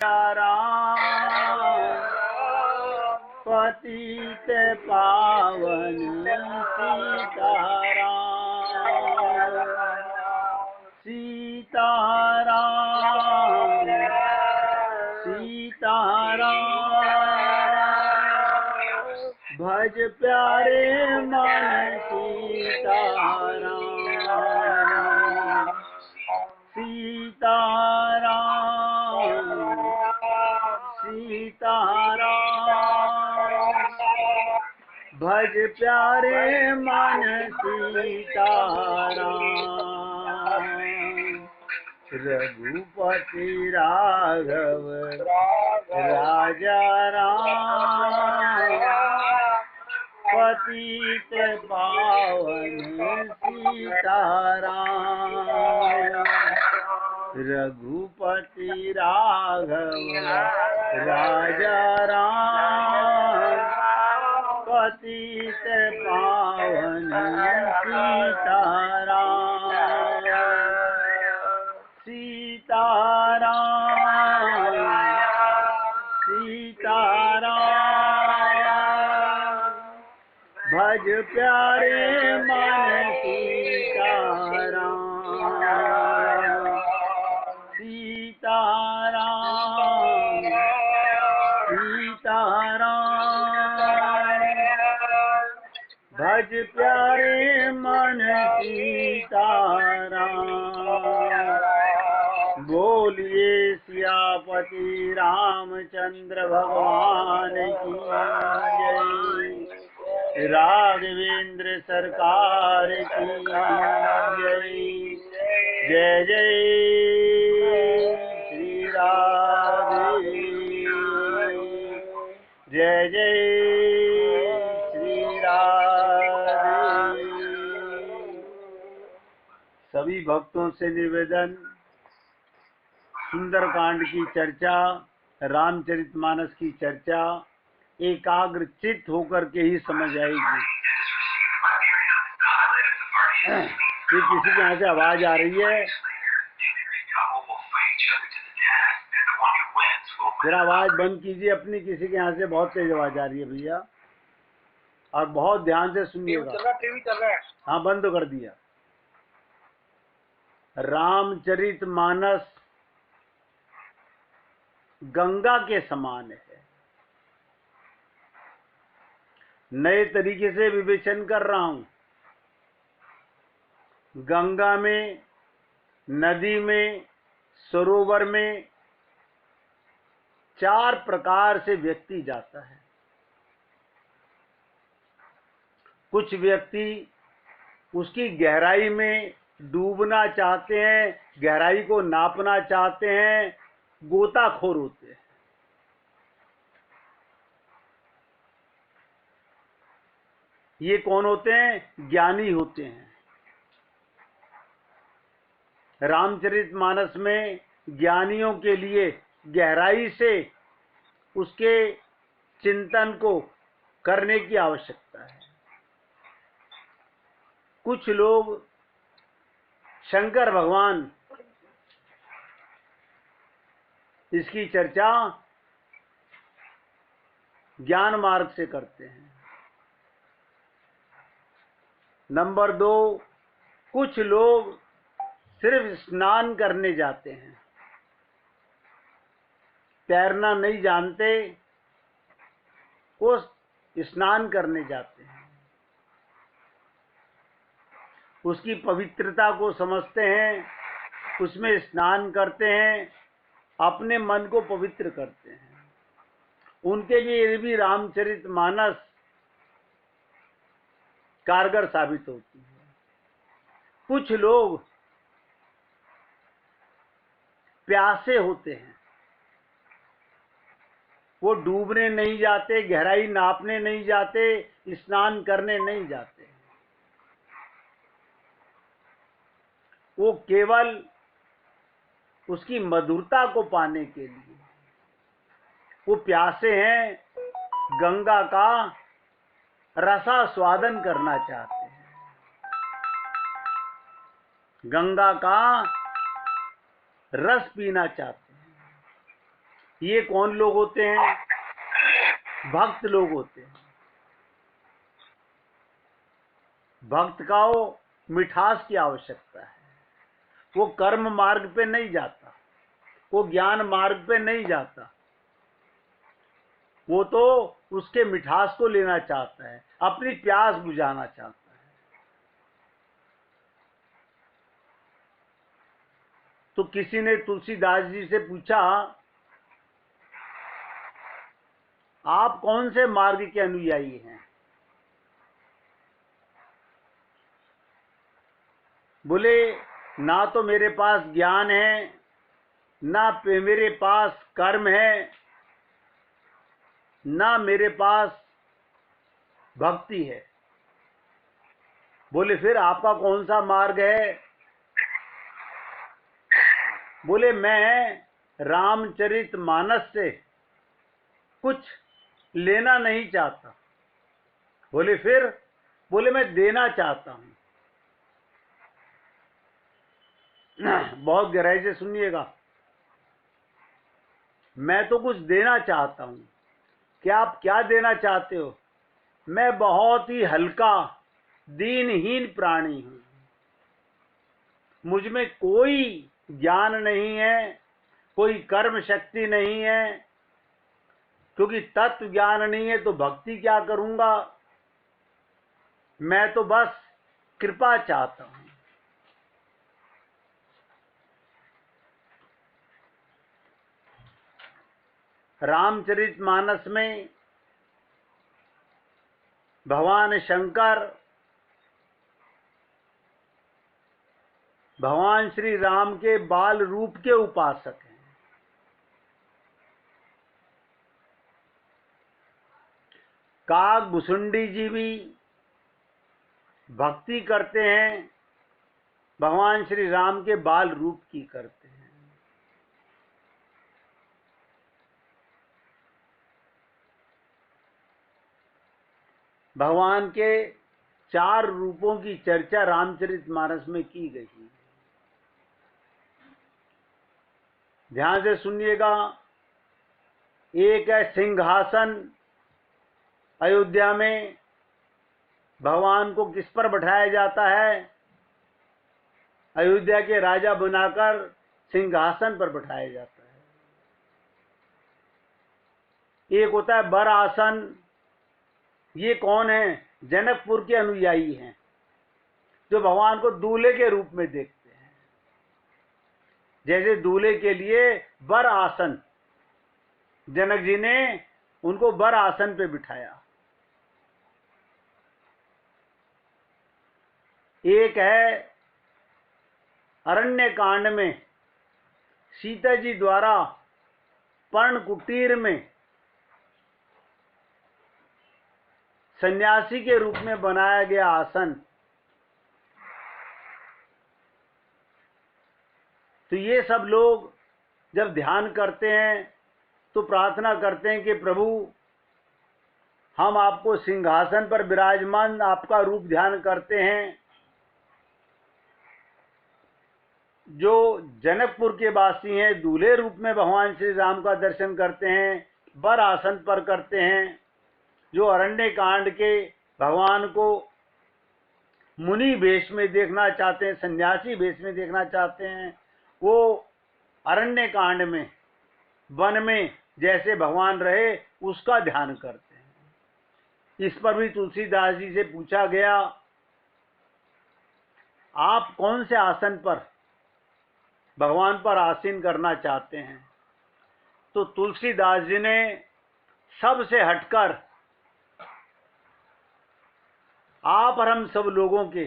राम पतित पावन सीताराम सीताराम सीताराम भज प्यारे मन सीताराम सीताराम सीताराम भज प्यारे मन सीताराम रघुपति राघव राजा राम पतित पावन सीताराम रघुपति राघव राजा राम पतित पावन सीताराम सीताराम सीताराम भज प्यारे मन सीताराम सीताराम सीताराम भज प्यारे मन सीताराम बोलिए सियापति रामचंद्र भगवान की जय राघवेंद्र सरकार की जय जय जय श्री राधे जय जय श्री राधे। सभी भक्तों से निवेदन, सुंदरकांड की चर्चा, रामचरितमानस की चर्चा एकाग्र चित्त होकर के ही समझ आएगी। ये किसी के यहाँ से आवाज आ रही है, जरा आवाज बंद कीजिए अपनी। किसी के यहाँ से बहुत तेज आवाज आ रही है भैया, और बहुत ध्यान से सुनिएगा। टीवी चल रहा है। हाँ, बंद कर दिया। रामचरितमानस गंगा के समान है। नए तरीके से विवेचन कर रहा हूं। गंगा में, नदी में, सरोवर में 4 प्रकार से व्यक्ति जाता है। कुछ व्यक्ति उसकी गहराई में डूबना चाहते हैं, गहराई को नापना चाहते हैं, गोताखोर होते हैं। ये कौन होते हैं? ज्ञानी होते हैं। रामचरितमानस में ज्ञानियों के लिए गहराई से उसके चिंतन को करने की आवश्यकता है। कुछ लोग शंकर भगवान, इसकी चर्चा ज्ञान मार्ग से करते हैं। नंबर 2, कुछ लोग सिर्फ स्नान करने जाते हैं, तैरना नहीं जानते, वो स्नान करने जाते हैं। उसकी पवित्रता को समझते हैं, उसमें स्नान करते हैं, अपने मन को पवित्र करते हैं। उनके लिए भी रामचरितमानस कारगर साबित होती है। कुछ लोग प्यासे होते हैं, वो डूबने नहीं जाते, गहराई नापने नहीं जाते, स्नान करने नहीं जाते। वो केवल उसकी मधुरता को पाने के लिए वो प्यासे हैं, गंगा का रसास्वादन करना चाहते हैं। गंगा का रस पीना चाहते हैं। ये कौन लोग होते हैं? भक्त लोग होते हैं। भक्त का वो मिठास की आवश्यकता है। वो कर्म मार्ग पे नहीं जाता, वो ज्ञान मार्ग पे नहीं जाता, वो तो उसके मिठास को लेना चाहता है, अपनी प्यास बुझाना चाहता है। तो किसी ने तुलसीदास जी से पूछा, आप कौन से मार्ग के अनुयायी हैं? बोले, ना तो मेरे पास ज्ञान है, ना मेरे पास कर्म है, ना मेरे पास भक्ति है। बोले, फिर आपका कौन सा मार्ग है? बोले, मैं रामचरितमानस से कुछ लेना नहीं चाहता। बोले, फिर? बोले, मैं देना चाहता हूं। बहुत गहराई से सुनिएगा। मैं तो कुछ देना चाहता हूं। क्या आप क्या देना चाहते हो? मैं बहुत ही हल्का दीनहीन प्राणी हूं, मुझ में कोई ज्ञान नहीं है, कोई कर्म शक्ति नहीं है, क्योंकि तत्व ज्ञान नहीं है तो भक्ति क्या करूंगा? मैं तो बस कृपा चाहता हूं। रामचरितमानस में भगवान शंकर भगवान श्री राम के बाल रूप के उपासक हैं। काग भुसुंडी जी भी भक्ति करते हैं, भगवान श्री राम के बाल रूप की करते हैं। भगवान के 4 रूपों की चर्चा रामचरितमानस में की गई है। ध्यान से सुनिएगा। एक है सिंहासन। अयोध्या में भगवान को किस पर बैठाया जाता है? अयोध्या के राजा बनाकर सिंहासन पर बैठाया जाता है। एक होता है बर आसन। ये कौन है? जनकपुर के अनुयायी हैं, जो भगवान को दूल्हे के रूप में देखते हैं। जैसे दूल्हे के लिए बर आसन, जनक जी ने उनको बर आसन पे बिठाया। एक है अरण्य कांड में सीता जी द्वारा पर्ण कुटीर में सन्यासी के रूप में बनाया गया आसन। तो ये सब लोग जब ध्यान करते हैं तो प्रार्थना करते हैं कि प्रभु, हम आपको सिंहासन पर विराजमान आपका रूप ध्यान करते हैं। जो जनकपुर के वासी हैं, दूल्हे रूप में भगवान श्री राम का दर्शन करते हैं, बर आसन पर करते हैं। जो अरण्य कांड के भगवान को मुनि वेश में देखना चाहते हैं, सन्यासी वेश में देखना चाहते हैं, वो अरण्य कांड में वन में जैसे भगवान रहे उसका ध्यान करते हैं। इस पर भी तुलसीदास जी से पूछा गया, आप कौन से आसन पर भगवान पर आसीन करना चाहते हैं? तो तुलसीदास जी ने सबसे हटकर आप और हम सब लोगों के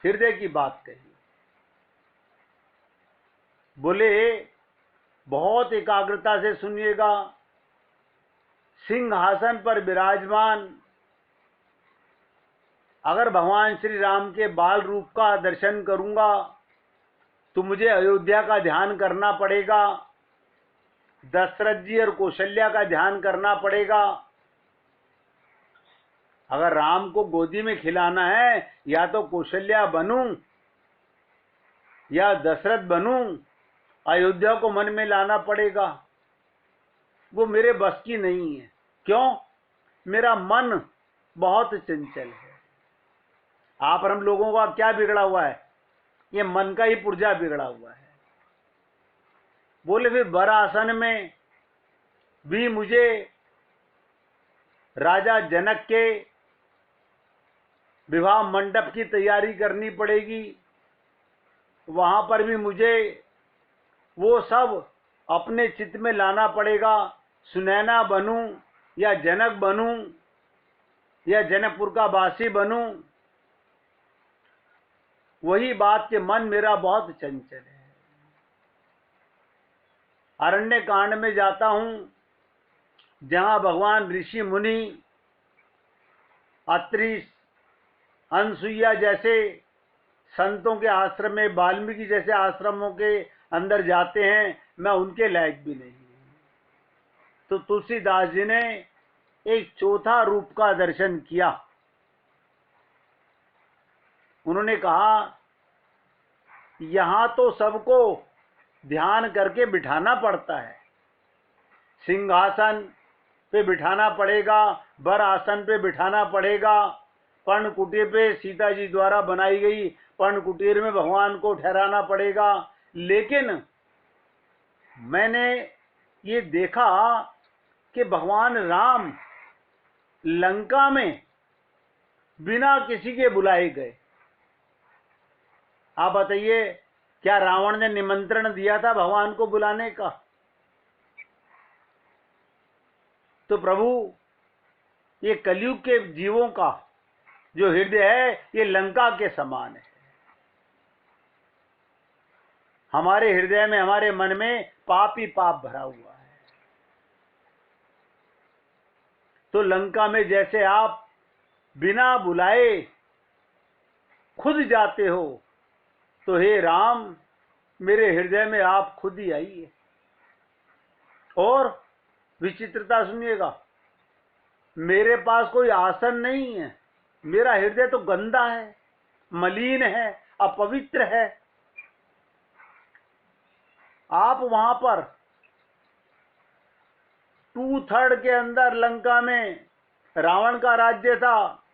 हृदय की बात कही। बोले, बहुत एकाग्रता से सुनिएगा। सिंहासन पर विराजमान अगर भगवान श्री राम के बाल रूप का दर्शन करूंगा तो मुझे अयोध्या का ध्यान करना पड़ेगा, दशरथ जी और कौशल्या का ध्यान करना पड़ेगा। अगर राम को गोदी में खिलाना है, या तो कौशल्या बनूं या दशरथ बनूं, अयोध्या को मन में लाना पड़ेगा। वो मेरे बस की नहीं है। क्यों? मेरा मन बहुत चंचल है। आप और हम लोगों का क्या बिगड़ा हुआ है? ये मन का ही पुर्जा बिगड़ा हुआ है। बोले फिर वर आसन में भी मुझे राजा जनक के विवाह मंडप की तैयारी करनी पड़ेगी। वहां पर भी मुझे वो सब अपने चित्त में लाना पड़ेगा। सुनैना बनूं या जनक बनूं या जनकपुर का वासी बनूं, वही बात के मन मेरा बहुत चंचल है। अरण्य कांड में जाता हूं, जहां भगवान ऋषि मुनि अत्रि अनसुईया जैसे संतों के आश्रम में, वाल्मीकि जैसे आश्रमों के अंदर जाते हैं, मैं उनके लायक भी नहीं। तो तुलसीदास जी ने एक चौथा रूप का दर्शन किया। उन्होंने कहा, यहां तो सबको ध्यान करके बिठाना पड़ता है। सिंहासन पे बिठाना पड़ेगा, वर आसन पे बिठाना पड़ेगा, पर्ण कुटीर पे सीता जी द्वारा बनाई गई पर्ण कुटीर में भगवान को ठहराना पड़ेगा। लेकिन मैंने ये देखा कि भगवान राम लंका में बिना किसी के बुलाए गए। आप बताइए, क्या रावण ने निमंत्रण दिया था भगवान को बुलाने का? तो प्रभु, ये कलयुग के जीवों का जो हृदय है, ये लंका के समान है। हमारे हृदय में, हमारे मन में पाप ही पाप भरा हुआ है। तो लंका में जैसे आप बिना बुलाए खुद जाते हो, तो हे राम, मेरे हृदय में आप खुद ही आइए। और विचित्रता सुनिएगा, मेरे पास कोई आसन नहीं है। मेरा हृदय तो गंदा है, मलिन है, अपवित्र है। आप वहां पर 2/3 के अंदर लंका में रावण का राज्य था,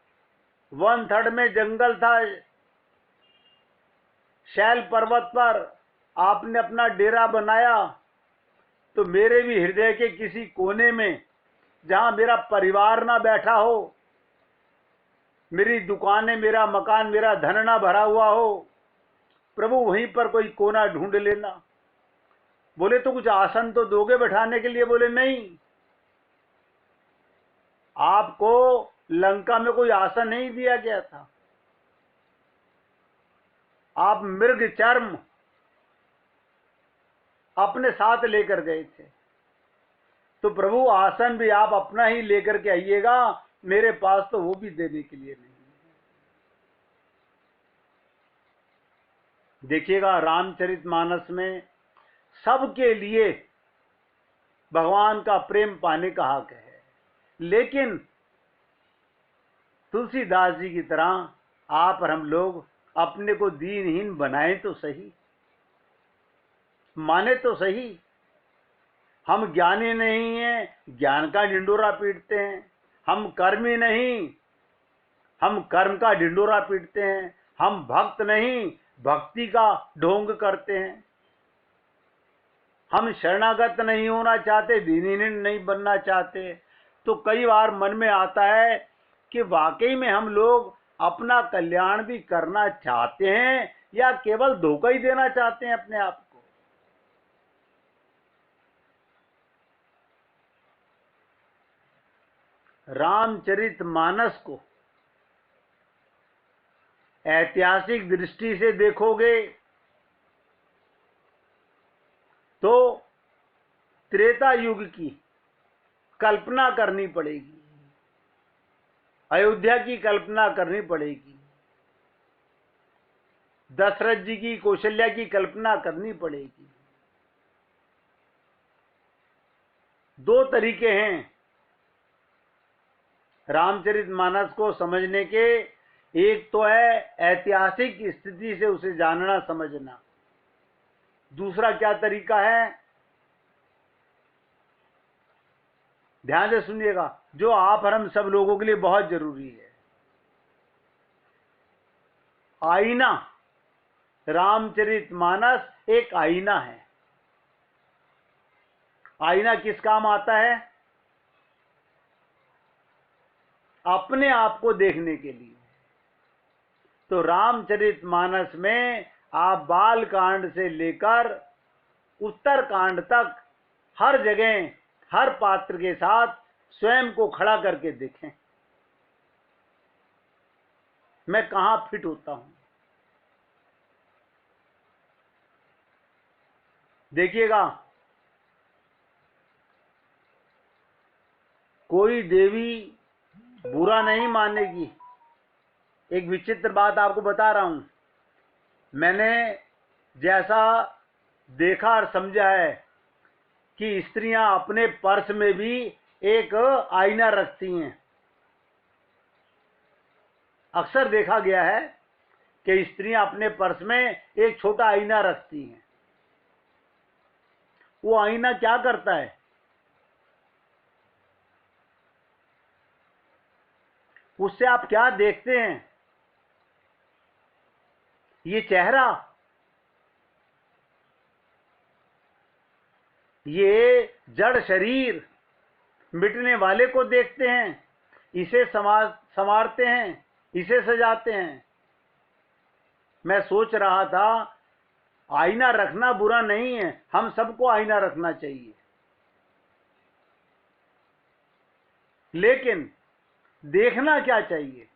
1/3 में जंगल था। शैल पर्वत पर आपने अपना डेरा बनाया। तो मेरे भी हृदय के किसी कोने में, जहां मेरा परिवार ना बैठा हो, मेरी दुकानें, मेरा मकान, मेरा धन ना भरा हुआ हो, प्रभु वहीं पर कोई कोना ढूंढ लेना। बोले तो कुछ आसन तो दोगे बैठाने के लिए? बोले नहीं, आपको लंका में कोई आसन नहीं दिया गया था। आप मृग चर्म अपने साथ लेकर गए थे। तो प्रभु, आसन भी आप अपना ही लेकर के आइएगा, मेरे पास तो वो भी देने के लिए नहीं। देखिएगा, रामचरितमानस में सबके लिए भगवान का प्रेम पाने का हक है। लेकिन तुलसीदास जी की तरह आप और हम लोग अपने को दीनहीन बनाए तो सही, माने तो सही। हम ज्ञानी नहीं हैं, ज्ञान का ढिंडोरा पीटते हैं। हम कर्मी नहीं, हम कर्म का ढिंडोरा पीटते हैं। हम भक्त नहीं, भक्ति का ढोंग करते हैं। हम शरणागत नहीं होना चाहते, दीनहीन नहीं बनना चाहते। तो कई बार मन में आता है कि वाकई में हम लोग अपना कल्याण भी करना चाहते हैं या केवल धोखा ही देना चाहते हैं अपने आप को। रामचरितमानस को ऐतिहासिक दृष्टि से देखोगे तो त्रेता युग की कल्पना करनी पड़ेगी, अयोध्या की कल्पना करनी पड़ेगी, दशरथ जी की, कौशल्या की कल्पना करनी पड़ेगी। 2 तरीके हैं रामचरितमानस को समझने के। एक तो है ऐतिहासिक स्थिति से उसे जानना, समझना। दूसरा क्या तरीका है? ध्यान से सुनिएगा, जो आप और हम सब लोगों के लिए बहुत जरूरी है। आईना, रामचरितमानस एक आईना है। आईना किस काम आता है? अपने आप को देखने के लिए। तो रामचरितमानस में आप बाल कांड से लेकर उत्तर कांड तक हर जगह हर पात्र के साथ स्वयं को खड़ा करके देखें, मैं कहां फिट होता हूं। देखिएगा, कोई देवी बुरा नहीं मानेगी। एक विचित्र बात आपको बता रहा हूं, मैंने जैसा देखा और समझा है कि स्त्रियां अपने पर्स में भी एक आईना रखती हैं। अक्सर देखा गया है कि स्त्रियां अपने पर्स में एक छोटा आईना रखती हैं। वो आईना क्या करता है? उससे आप क्या देखते हैं? ये चेहरा, ये जड़ शरीर मिटने वाले को देखते हैं, इसे संवारते हैं, इसे सजाते हैं। मैं सोच रहा था, आईना रखना बुरा नहीं है, हम सबको आईना रखना चाहिए, लेकिन देखना क्या चाहिए?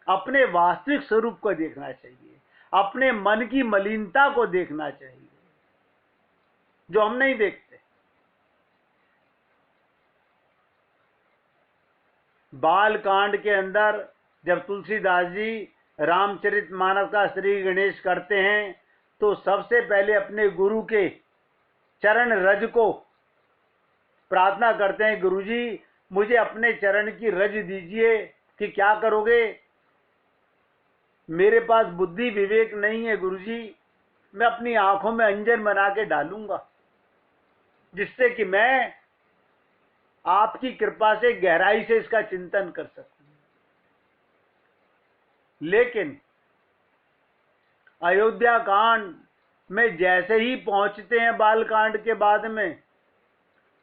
अपने वास्तविक स्वरूप को देखना चाहिए, अपने मन की मलिनता को देखना चाहिए, जो हम नहीं देखते। बाल कांड के अंदर जब तुलसीदास जी रामचरितमानस का श्री गणेश करते हैं, तो सबसे पहले अपने गुरु के चरण रज को प्रार्थना करते हैं, गुरुजी मुझे अपने चरण की रज दीजिए। कि क्या करोगे? मेरे पास बुद्धि विवेक नहीं है गुरुजी, मैं अपनी आंखों में अंजन बना के डालूंगा, जिससे कि मैं आपकी कृपा से गहराई से इसका चिंतन कर सकूं। लेकिन अयोध्या कांड में जैसे ही पहुंचते हैं बाल कांड के बाद में,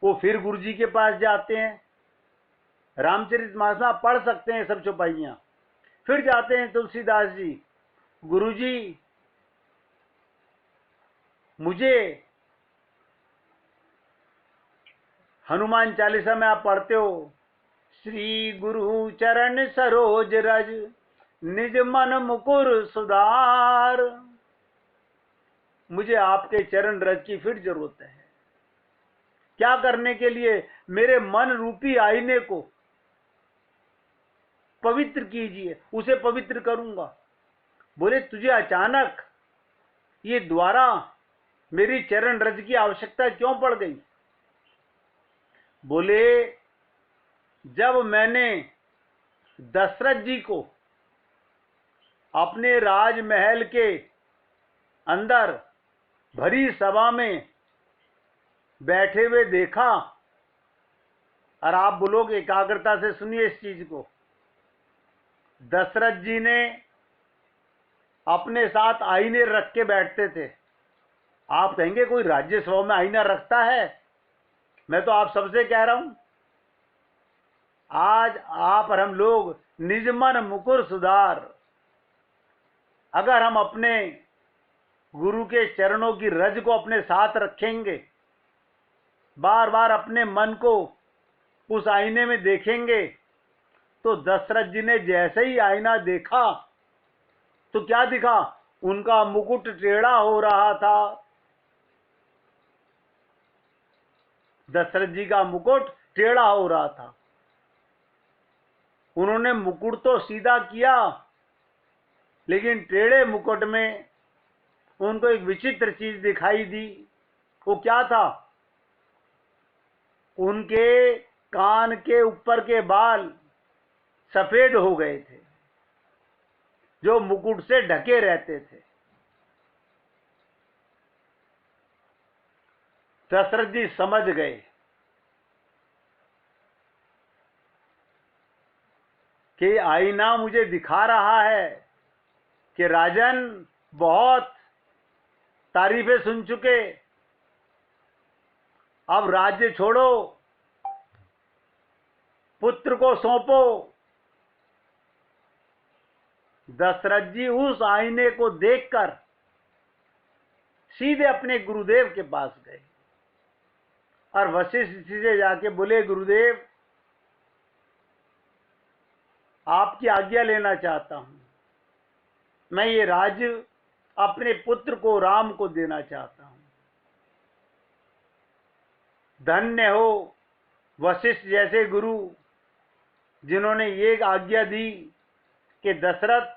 वो फिर गुरुजी के पास जाते हैं। रामचरितमानस आप पढ़ सकते हैं सब चौपाइयां। फिर जाते हैं तुलसीदास जी, गुरुजी मुझे हनुमान चालीसा में आप पढ़ते हो, श्री गुरु चरण सरोज रज निज मन मुकुर सुधार। मुझे आपके चरण रज की फिर जरूरत है। क्या करने के लिए? मेरे मन रूपी आईने को पवित्र कीजिए, उसे पवित्र करूंगा। बोले तुझे अचानक ये द्वारा मेरी चरण रज की आवश्यकता क्यों पड़ गई? बोले जब मैंने दशरथ जी को अपने राजमहल के अंदर भरी सभा में बैठे हुए देखा, और आप बोलोगे एकाग्रता से सुनिए इस चीज को, दशरथ जी ने अपने साथ आईने रख के बैठते थे। आप कहेंगे कोई राज्यसभा में आईना रखता है? मैं तो आप सबसे कह रहा हूं, आज आप और हम लोग निज मन मुकुर सुधार, अगर हम अपने गुरु के चरणों की रज को अपने साथ रखेंगे, बार बार अपने मन को उस आईने में देखेंगे, तो दशरथ जी ने जैसे ही आईना देखा तो क्या दिखा? उनका मुकुट टेढ़ा हो रहा था। दशरथ जी का मुकुट टेढ़ा हो रहा था। उन्होंने मुकुट तो सीधा किया, लेकिन टेढ़े मुकुट में उनको एक विचित्र चीज दिखाई दी। वो क्या था? उनके कान के ऊपर के बाल सफेद हो गए थे, जो मुकुट से ढके रहते थे। दशरथ जी समझ गए कि आईना मुझे दिखा रहा है कि राजन बहुत तारीफें सुन चुके, अब राज्य छोड़ो, पुत्र को सौंपो। दशरथ जी उस आईने को देखकर सीधे अपने गुरुदेव के पास गए और वशिष्ठ जी से जाके बोले, गुरुदेव आपकी आज्ञा लेना चाहता हूं, मैं ये राज्य अपने पुत्र को, राम को देना चाहता हूं। धन्य हो वशिष्ठ जैसे गुरु जिन्होंने ये आज्ञा दी कि दशरथ,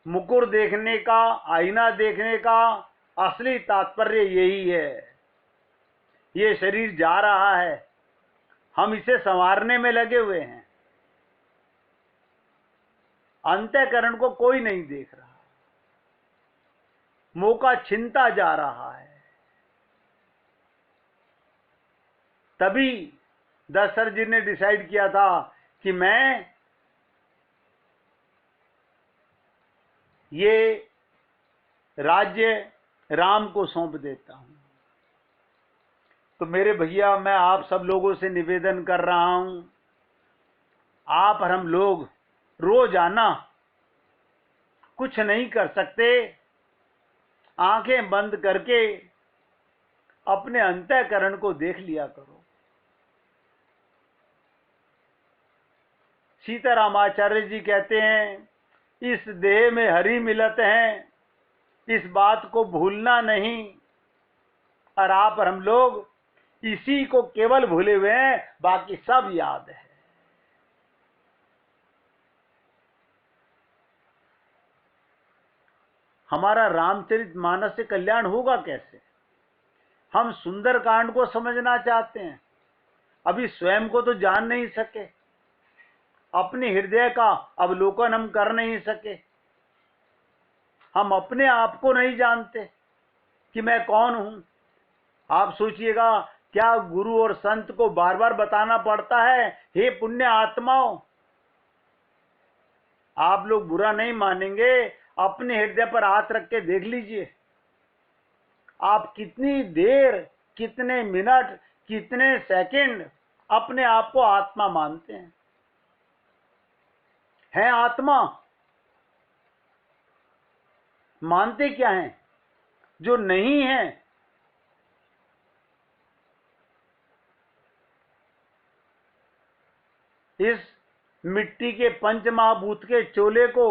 मुकुर देखने का, आईना देखने का असली तात्पर्य यही है। ये शरीर जा रहा है, हम इसे संवारने में लगे हुए हैं, अंतःकरण को कोई नहीं देख रहा, मौका छिनता जा रहा है। तभी दशरथ जी ने डिसाइड किया था कि मैं ये राज्य राम को सौंप देता हूं। तो मेरे भैया, मैं आप सब लोगों से निवेदन कर रहा हूं, आप और हम लोग रोजाना कुछ नहीं कर सकते, आंखें बंद करके अपने अंतःकरण को देख लिया करो। सीतारामाचार्य जी कहते हैं, इस देह में हरि मिलत है, इस बात को भूलना नहीं। और आप और हम लोग इसी को केवल भूले हुए हैं, बाकी सब याद है। हमारा रामचरितमानस से कल्याण होगा कैसे? हम सुंदरकांड को समझना चाहते हैं, अभी स्वयं को तो जान नहीं सके, अपने हृदय का अवलोकन हम कर नहीं सके, हम अपने आप को नहीं जानते कि मैं कौन हूं। आप सोचिएगा, क्या गुरु और संत को बार बार बताना पड़ता है, हे पुण्य आत्माओं? आप लोग बुरा नहीं मानेंगे, अपने हृदय पर हाथ रख के देख लीजिए, आप कितनी देर, कितने मिनट, कितने सेकंड अपने आप को आत्मा मानते हैं? है आत्मा? मानते क्या हैं जो नहीं है? इस मिट्टी के पंचमहाभूत के चोले को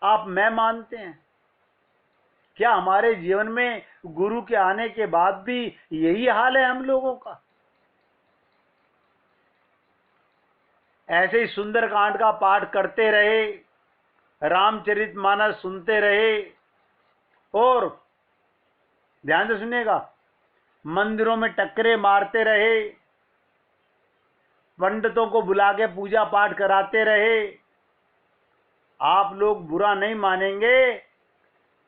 आप मैं मानते हैं? क्या हमारे जीवन में गुरु के आने के बाद भी यही हाल है हम लोगों का? ऐसे ही सुंदरकांड का पाठ करते रहे, रामचरितमानस सुनते रहे, और ध्यान से सुनिएगा, मंदिरों में टक्करे मारते रहे, पंडितों को बुला के पूजा पाठ कराते रहे, आप लोग बुरा नहीं मानेंगे,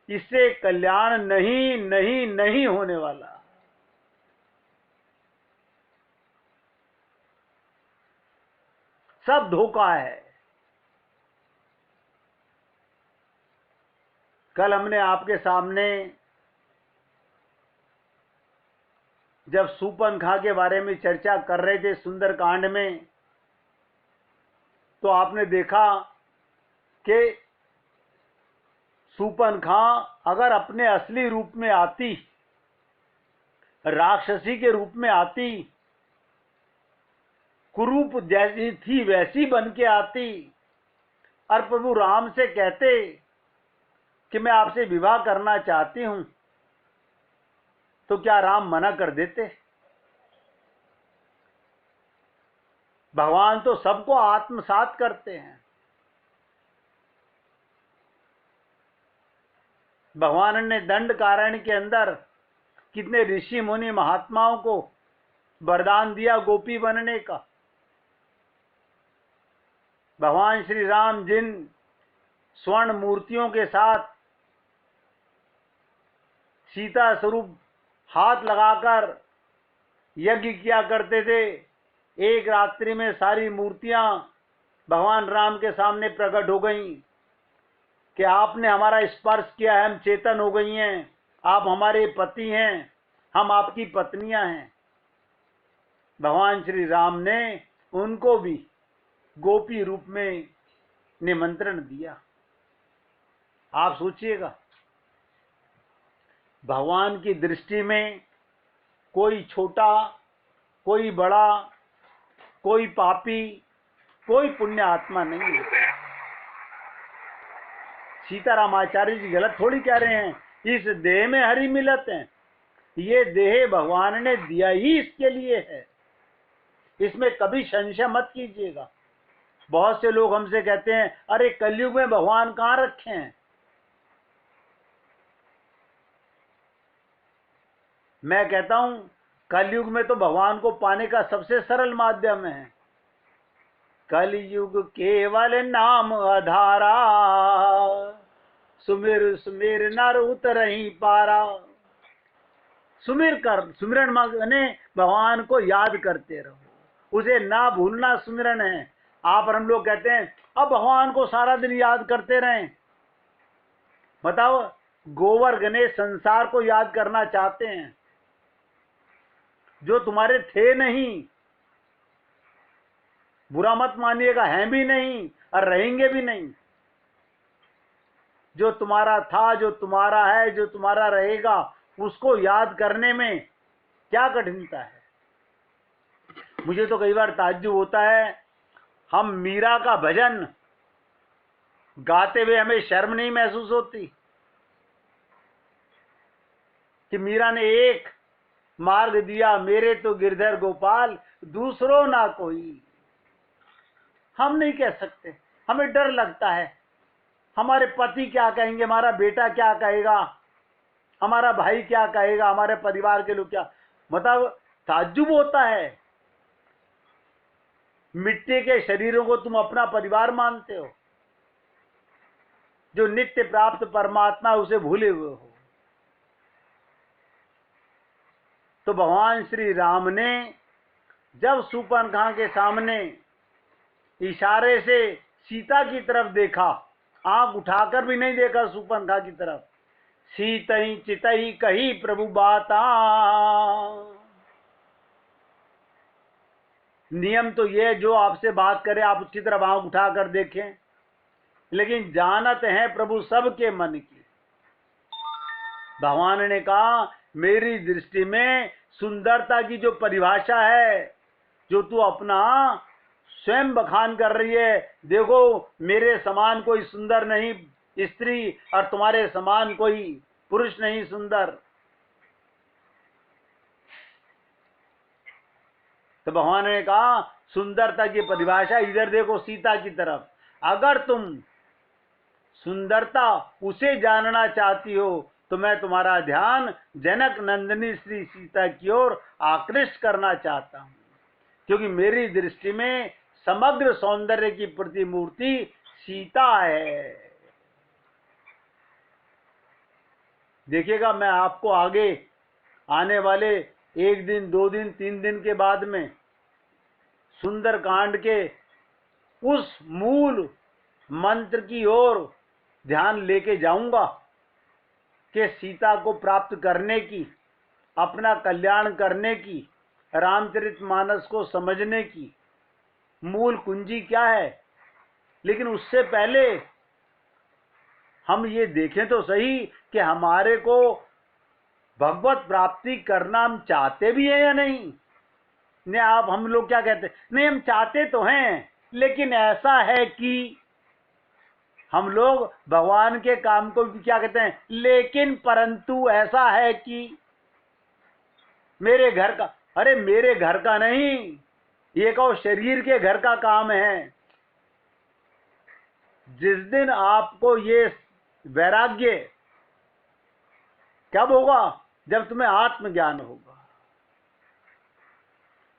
इससे कल्याण नहीं नहीं नहीं होने वाला। सब धोखा है। कल हमने आपके सामने जब सूपनखा के बारे में चर्चा कर रहे थे सुंदरकांड में, तो आपने देखा कि सूपनखा अगर अपने असली रूप में आती, राक्षसी के रूप में आती, कुरूप जैसी थी वैसी बन के आती, और प्रभु राम से कहते कि मैं आपसे विवाह करना चाहती हूं, तो क्या राम मना कर देते? भगवान तो सबको आत्मसात करते हैं। भगवान ने दंड कारण्य के अंदर कितने ऋषि मुनि महात्माओं को वरदान दिया गोपी बनने का। भगवान श्री राम जिन स्वर्ण मूर्तियों के साथ सीता स्वरूप हाथ लगाकर यज्ञ किया करते थे, एक रात्रि में सारी मूर्तियां भगवान राम के सामने प्रकट हो गई कि आपने हमारा स्पर्श किया है, हम चेतन हो गई हैं, आप हमारे पति हैं, हम आपकी पत्नियां हैं। भगवान श्री राम ने उनको भी गोपी रूप में निमंत्रण दिया। आप सोचिएगा, भगवान की दृष्टि में कोई छोटा, कोई बड़ा, कोई पापी, कोई पुण्य आत्मा नहीं है। सीताराम आचार्य जी गलत थोड़ी कह रहे हैं, इस देह में हरि मिलत है। ये देह भगवान ने दिया ही इसके लिए है, इसमें कभी संशय मत कीजिएगा। बहुत से लोग हमसे कहते हैं, अरे कलयुग में भगवान कहाँ रखे हैं। मैं कहता हूं, कलयुग में तो भगवान को पाने का सबसे सरल माध्यम है। कलयुग केवल नाम आधारा, सुमिर सुमिर नर उतरहि पारा। सुमिरन माने भगवान को याद करते रहो, उसे ना भूलना सुमिरन है। आप और हम लोग कहते हैं अब भगवान को सारा दिन याद करते रहें। बताओ, गोवर्ग ने संसार को याद करना चाहते हैं, जो तुम्हारे थे नहीं, बुरा मत मानिएगा, हैं भी नहीं और रहेंगे भी नहीं। जो तुम्हारा था, जो तुम्हारा है, जो तुम्हारा रहेगा, उसको याद करने में क्या कठिनता है। मुझे तो कई बार ताज्जुब होता है, हम मीरा का भजन गाते हुए हमें शर्म नहीं महसूस होती कि मीरा ने एक मार्ग दिया, मेरे तो गिरधर गोपाल दूसरों ना कोई। हम नहीं कह सकते, हमें डर लगता है, हमारे पति क्या कहेंगे, हमारा बेटा क्या कहेगा, हमारा भाई क्या कहेगा, हमारे परिवार के लोग क्या। मतलब ताज्जुब होता है, मिट्टी के शरीरों को तुम अपना परिवार मानते हो, जो नित्य प्राप्त परमात्मा उसे भूले हुए हो। तो भगवान श्री राम ने जब शूर्पणखा के सामने इशारे से सीता की तरफ देखा, आंख उठाकर भी नहीं देखा शूर्पणखा की तरफ, सीतहि चितहि कही प्रभु बाता। नियम तो ये, जो आपसे बात करे आप उसकी तरफ आंख उठाकर देखें, लेकिन जानत है प्रभु सबके मन की। भगवान ने कहा, मेरी दृष्टि में सुंदरता की जो परिभाषा है, जो तू अपना स्वयं बखान कर रही है, देखो मेरे समान कोई सुंदर नहीं स्त्री और तुम्हारे समान कोई पुरुष नहीं सुंदर। तो भगवान ने कहा, सुंदरता की परिभाषा इधर देखो, सीता की तरफ। अगर तुम सुंदरता उसे जानना चाहती हो तो मैं तुम्हारा ध्यान जनक नंदिनी श्री सीता की ओर आकृष्ट करना चाहता हूं, क्योंकि मेरी दृष्टि में समग्र सौंदर्य की प्रतिमूर्ति सीता है। देखिएगा, मैं आपको आगे आने वाले 1 दिन 2 दिन 3 दिन के बाद में सुंदर कांड के उस मूल मंत्र की ओर ध्यान लेके जाऊंगा कि सीता को प्राप्त करने की, अपना कल्याण करने की, रामचरितमानस को समझने की मूल कुंजी क्या है। लेकिन उससे पहले हम ये देखें तो सही कि हमारे को भगवत प्राप्ति करना हम चाहते भी हैं या नहीं। नहीं, आप हम लोग क्या कहते हैं, नहीं हम चाहते तो हैं, लेकिन ऐसा है कि हम लोग भगवान के काम को भी क्या कहते हैं, लेकिन परंतु ऐसा है कि मेरे घर का, अरे मेरे घर का नहीं, ये कहो शरीर के घर का काम है। जिस दिन आपको ये वैराग्य कब होगा, जब तुम्हें आत्मज्ञान होगा।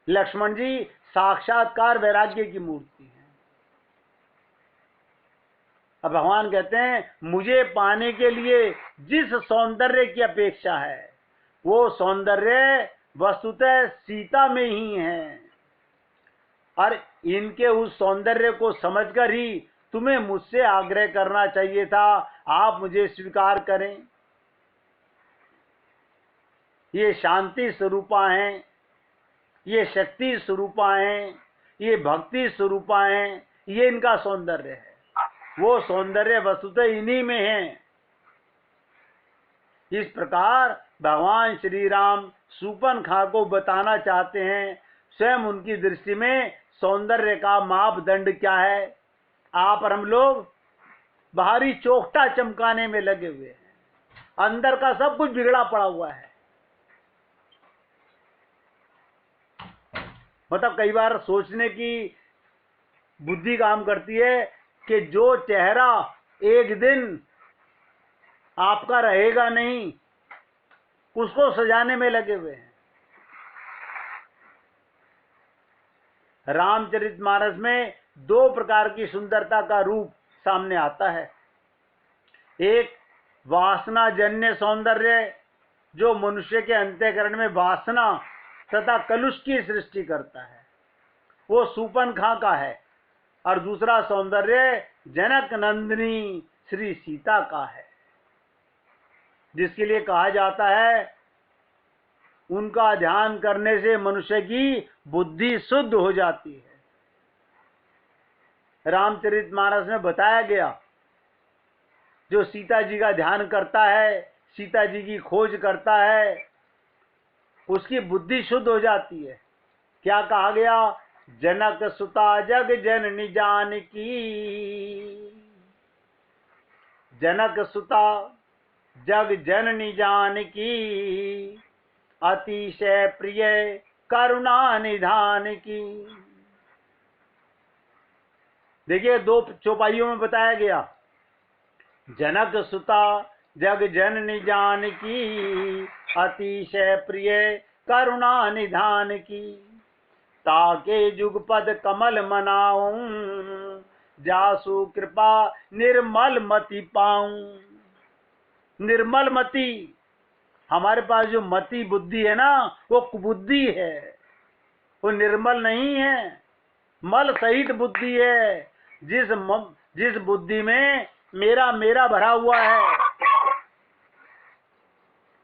लक्ष्मण जी साक्षात्कार वैराग्य की मूर्ति है। अब भगवान कहते हैं, मुझे पाने के लिए जिस सौंदर्य की अपेक्षा है, वो सौंदर्य वस्तुतः सीता में ही है। और इनके उस सौंदर्य को समझकर ही तुम्हें मुझसे आग्रह करना चाहिए था, आप मुझे स्वीकार करें। ये शांति स्वरूपा हैं, ये शक्ति स्वरूपा हैं, ये भक्ति स्वरूपा हैं, ये इनका सौंदर्य है। वो सौंदर्य वस्तुतः इन्हीं में है। इस प्रकार भगवान श्री राम शूर्पणखा को बताना चाहते हैं स्वयं उनकी दृष्टि में सौंदर्य का मापदंड क्या है। आप और हम लोग बाहरी चोखटा चमकाने में लगे हुए हैं, अंदर का सब कुछ बिगड़ा पड़ा हुआ है। मतलब कई बार सोचने की बुद्धि काम करती है कि जो चेहरा एक दिन आपका रहेगा नहीं, उसको सजाने में लगे हुए हैं। रामचरितमानस में दो प्रकार की सुंदरता का रूप सामने आता है। एक वासना जन्य सौंदर्य, जो मनुष्य के अंतःकरण में वासना तथा कलुष की सृष्टि करता है, वो शूर्पणखा का है। और दूसरा सौंदर्य जनक नंदिनी श्री सीता का है, जिसके लिए कहा जाता है उनका ध्यान करने से मनुष्य की बुद्धि शुद्ध हो जाती है। रामचरितमानस में बताया गया, जो सीता जी का ध्यान करता है, सीता जी की खोज करता है, उसकी बुद्धि शुद्ध हो जाती है। क्या कहा गया? जनक सुता जग जननी जानकी, जनक सुता जग जननी जानकी, अतिशय प्रिय करुणा निधान की। देखिए, दो चौपाइयों में बताया गया, जनक सुता जग जननी जानकी, अतिशय प्रिय करुणा निधान की। ताके जुगपद कमल मनाऊं, जासु कृपा निर्मल मति पाऊं। निर्मल मति, हमारे पास जो मति बुद्धि है ना, वो कुबुद्धि है, वो निर्मल नहीं है, मल सहित बुद्धि है। जिस बुद्धि में मेरा मेरा भरा हुआ है।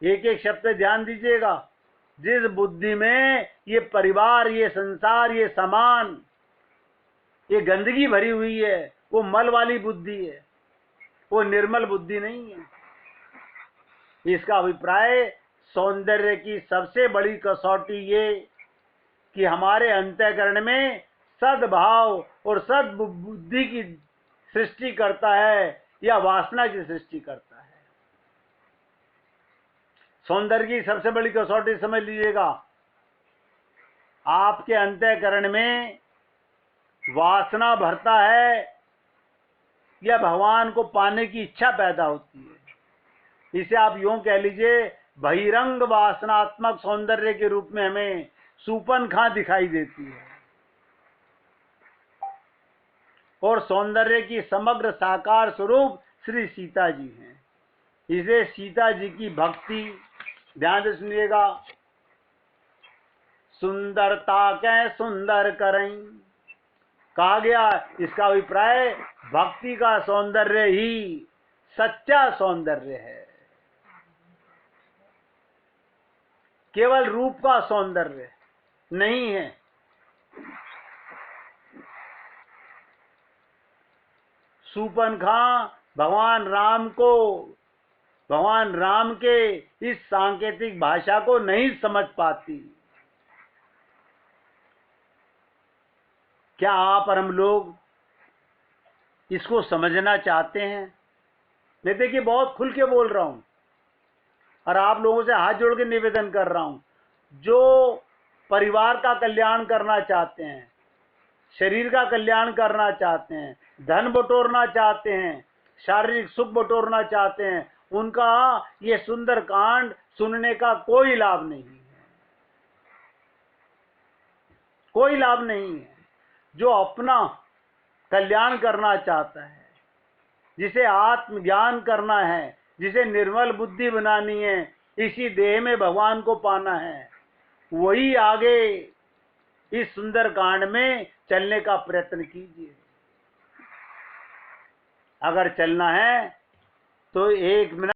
एक एक शब्द ध्यान दीजिएगा। जिस बुद्धि में ये परिवार, ये संसार, ये सामान, ये गंदगी भरी हुई है, वो मल वाली बुद्धि है, वो निर्मल बुद्धि नहीं है। इसका अभिप्राय सौंदर्य की सबसे बड़ी कसौटी ये कि हमारे अंतःकरण में सद्भाव और सद्बुद्धि की सृष्टि करता है या वासना की सृष्टि करता है। सौंदर्य की सबसे बड़ी कसौटी समझ लीजिएगा, आपके अंतःकरण में वासना भरता है या भगवान को पाने की इच्छा पैदा होती है। इसे आप यूं कह लीजिए, बहिरंग वासनात्मक सौंदर्य के रूप में हमें शूर्पणखा दिखाई देती है, और सौंदर्य की समग्र साकार स्वरूप श्री सीता जी हैं। इसे सीता जी की भक्ति, ध्यान से सुनिएगा, सुंदरता कै सुंदर करें कहा गया। इसका अभिप्राय भक्ति का सौंदर्य ही सच्चा सौंदर्य है, केवल रूप का सौंदर्य नहीं है। शूर्पणखा भगवान राम के इस सांकेतिक भाषा को नहीं समझ पाती। क्या आप और हम लोग इसको समझना चाहते हैं? मैं देखिए बहुत खुल के बोल रहा हूं और आप लोगों से हाथ जोड़ के निवेदन कर रहा हूं, जो परिवार का कल्याण करना चाहते हैं, शरीर का कल्याण करना चाहते हैं, धन बटोरना चाहते हैं, शारीरिक सुख बटोरना चाहते हैं, उनका ये सुंदर कांड सुनने का कोई लाभ नहीं है, कोई लाभ नहीं है। जो अपना कल्याण करना चाहता है, जिसे आत्मज्ञान करना है, जिसे निर्मल बुद्धि बनानी है, इसी देह में भगवान को पाना है, वही आगे इस सुंदर कांड में चलने का प्रयत्न कीजिए। अगर चलना है तो 1 मिनट